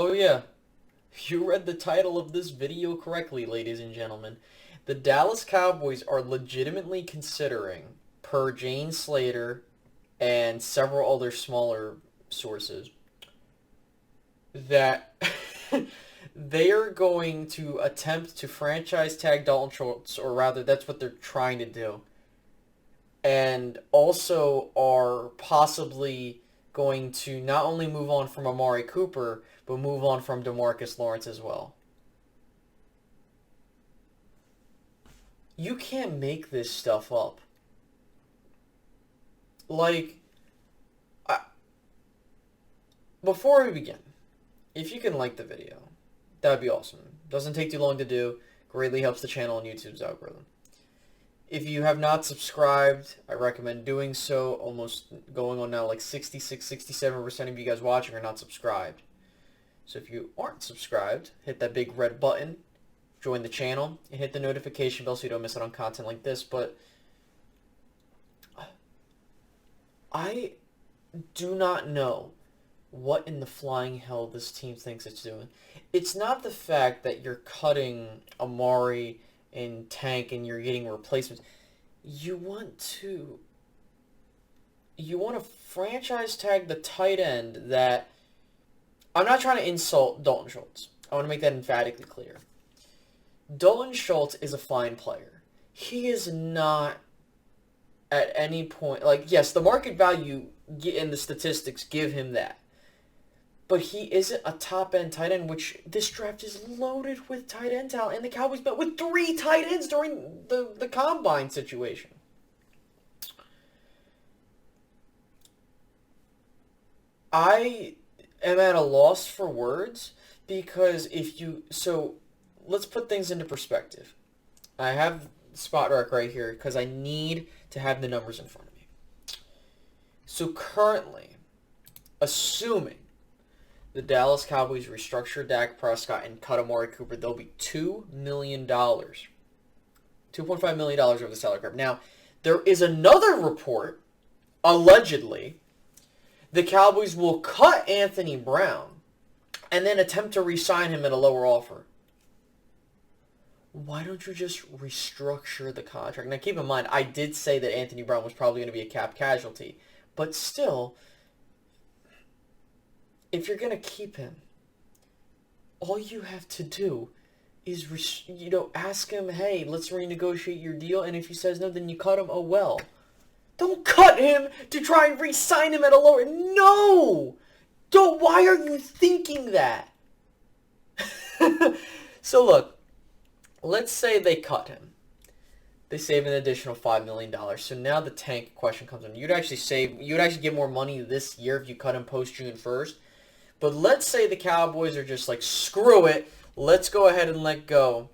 Oh yeah, you read the title of this video correctly, ladies and gentlemen. The Dallas Cowboys are legitimately considering, per Jane Slater and several other smaller sources, that they are going to attempt to franchise tag Dalton Schultz, or rather, that's what they're trying to do. And also are possibly going to not only move on from Amari Cooper, but move on from DeMarcus Lawrence as well. You can't make this stuff up. Like, before we begin, if you can like the video, that would be awesome. Doesn't take too long to do. Greatly helps the channel and YouTube's algorithm. If you have not subscribed, I recommend doing so. Almost going on now, like 66, 67% of you guys watching are not subscribed. So if you aren't subscribed, hit that big red button, join the channel, and hit the notification bell so you don't miss out on content like this. But I do not know what in the flying hell this team thinks it's doing. It's not the fact that you're cutting Amari and Tank and you're getting replacements. You want to franchise tag the tight end that... I'm not trying to insult Dalton Schultz. I want to make that emphatically clear. Dalton Schultz is a fine player. He is not at any point... Like, yes, the market value and the statistics give him that. But he isn't a top-end tight end, which this draft is loaded with tight end talent. And the Cowboys met with 3 tight ends during the combine situation. I am at a loss for words because if you... So, let's put things into perspective. I have Spot Rec right here because I need to have the numbers in front of me. So, currently, assuming the Dallas Cowboys restructure Dak Prescott and cut Amari Cooper, there'll be $2 million. $2.5 million over the salary cap. Now, there is another report, allegedly, the Cowboys will cut Anthony Brown and then attempt to re-sign him at a lower offer. Why don't you just restructure the contract? Now, keep in mind, I did say that Anthony Brown was probably going to be a cap casualty, but still... If you're going to keep him, all you have to do is, ask him, hey, let's renegotiate your deal. And if he says no, then you cut him. Oh, well. Don't cut him to try and re-sign him at a lower... No! Don't. Why are you thinking that? So, look. Let's say they cut him. They save an additional $5 million. So now the tank question comes in. You'd actually get more money this year if you cut him post-June 1st. But let's say the Cowboys are just like, screw it, let's go ahead and let go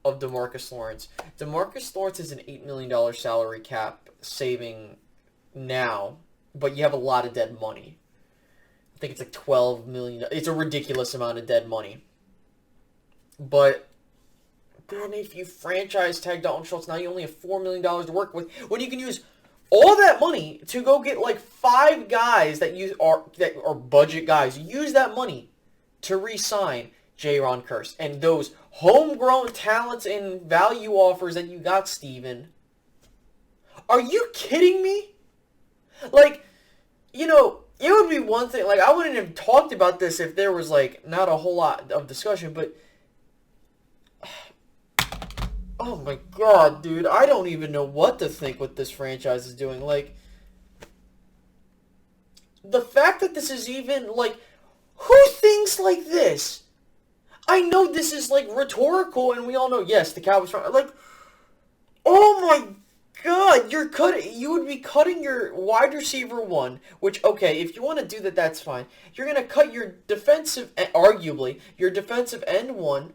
of DeMarcus Lawrence. DeMarcus Lawrence is an $8 million salary cap saving now, but you have a lot of dead money. I think it's like $12 million. It's a ridiculous amount of dead money. But then if you franchise tag Dalton Schultz, now you only have $4 million to work with, when you can use all that money to go get like 5 guys that are budget guys. Use that money to re-sign Jaron Kearse and those homegrown talents and value offers that you got, Steven. Are you kidding me? Like, it would be one thing. Like, I wouldn't have talked about this if there was like not a whole lot of discussion, but oh my god, dude. I don't even know what to think what this franchise is doing. Like, the fact that this is even, like, who thinks like this? I know this is, like, rhetorical, and we all know, yes, the Cowboys, like, oh my god, you would be cutting your wide receiver 1, which, okay, if you want to do that, that's fine. You're going to cut your arguably, your defensive end 1,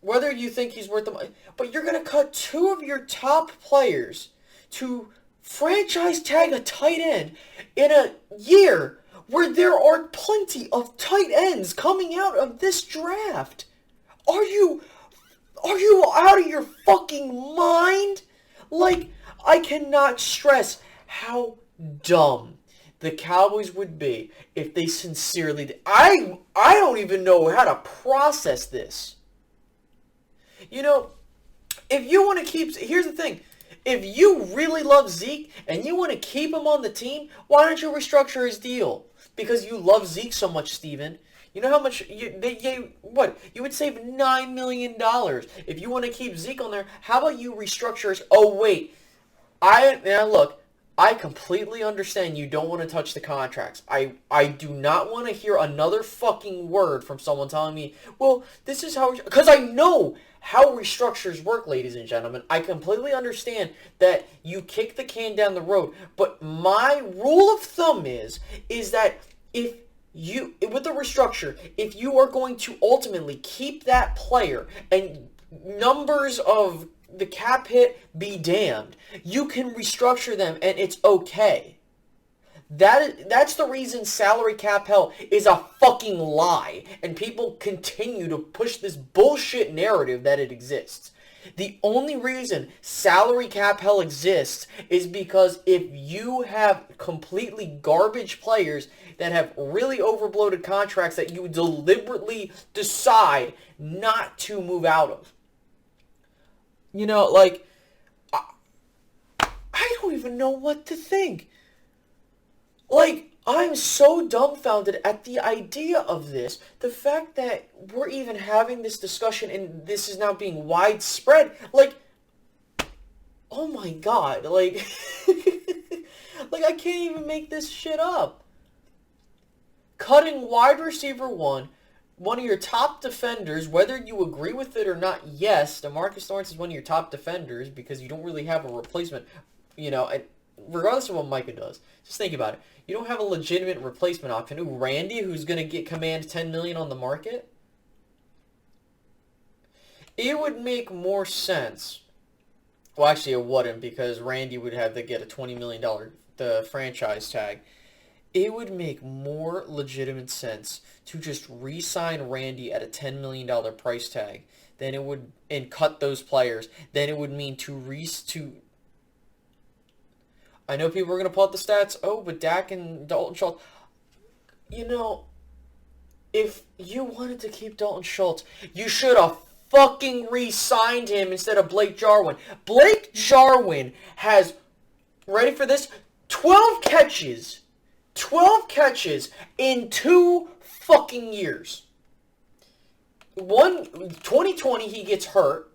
whether you think he's worth the money, but you're going to cut 2 of your top players to franchise tag a tight end in a year where there are plenty of tight ends coming out of this draft. Are you out of your fucking mind? Like, I cannot stress how dumb the Cowboys would be if they sincerely did. I don't even know how to process this. You know, if you want to keep... Here's the thing. If you really love Zeke and you want to keep him on the team, why don't you restructure his deal? Because you love Zeke so much, Steven. You know how much... You would save $9 million. If you want to keep Zeke on there, how about you restructure his... Oh, wait. Now, look. I completely understand you don't want to touch the contracts. I do not want to hear another fucking word from someone telling me, well, this is how... Because I know how restructures work, ladies and gentlemen. I completely understand that you kick the can down the road. But my rule of thumb is that if you... With the restructure, if you are going to ultimately keep that player and numbers of... the cap hit be damned, you can restructure them and it's okay. That's the reason salary cap hell is a fucking lie, and people continue to push this bullshit narrative that it exists. The only reason salary cap hell exists is because if you have completely garbage players that have really overbloated contracts that you deliberately decide not to move out of. You know, like, I don't even know what to think. Like, I'm so dumbfounded at the idea of this. The fact that we're even having this discussion and this is now being widespread. Like, oh my god. Like, like I can't even make this shit up. Cutting wide receiver one of your top defenders, whether you agree with it or not, yes, DeMarcus Lawrence is one of your top defenders because you don't really have a replacement, you know, and regardless of what Micah does. Just think about it. You don't have a legitimate replacement option. Ooh, Randy, who's going to command $10 million on the market? It would make more sense. Well, actually, it wouldn't because Randy would have to get a $20 million the franchise tag. It would make more legitimate sense to just re-sign Randy at a $10 million price tag than it would, and cut those players, than it would mean to I know people are going to pull out the stats. Oh, but Dak and Dalton Schultz. You know, if you wanted to keep Dalton Schultz, you should have fucking re-signed him instead of Blake Jarwin. Blake Jarwin has, ready for this, 12 catches. 12 catches in 2 fucking years. 2020, he gets hurt.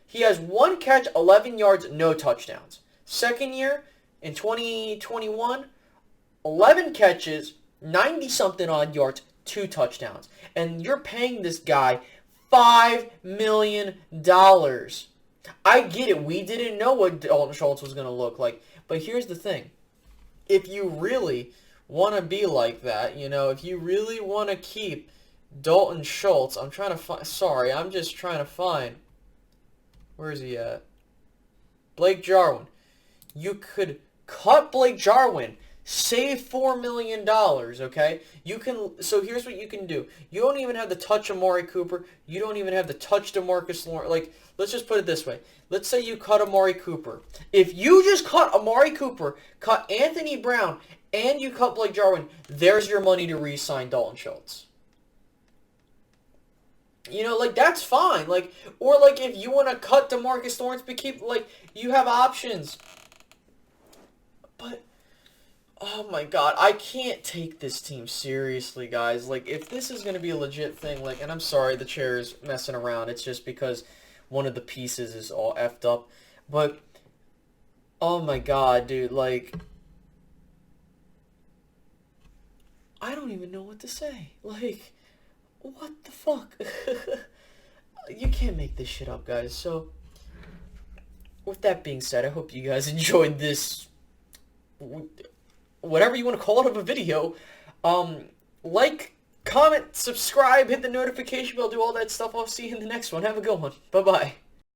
He has 1 catch, 11 yards, no touchdowns. Second year, in 2021, 11 catches, 90-something odd yards, 2 touchdowns. And you're paying this guy $5 million. I get it. We didn't know what Dalton Schultz was going to look like. But here's the thing. If you really want to be like that, you know, if you really want to keep Dalton Schultz, I'm just trying to find, where is he at? Blake Jarwin. You could cut Blake Jarwin, save $4 million, okay? So here's what you can do. You don't even have to touch Amari Cooper. You don't even have to touch DeMarcus Lawrence. Like, let's just put it this way. Let's say you cut Amari Cooper. If you just cut Amari Cooper, cut Anthony Brown, and you cut Blake Jarwin, there's your money to re-sign Dalton Schultz. You know, like, that's fine. Like, or, like, if you want to cut DeMarcus Lawrence, but keep, like, you have options. But, oh my god, I can't take this team seriously, guys. Like, if this is going to be a legit thing, like, and I'm sorry the chair is messing around. It's just because one of the pieces is all effed up. But, oh my god, dude, like, I don't even know what to say. Like, what the fuck? You can't make this shit up, guys. So, with that being said, I hope you guys enjoyed this, whatever you want to call it, of a video. Like, comment, subscribe, hit the notification bell, do all that stuff. I'll see you in the next one. Have a good one. Bye-bye.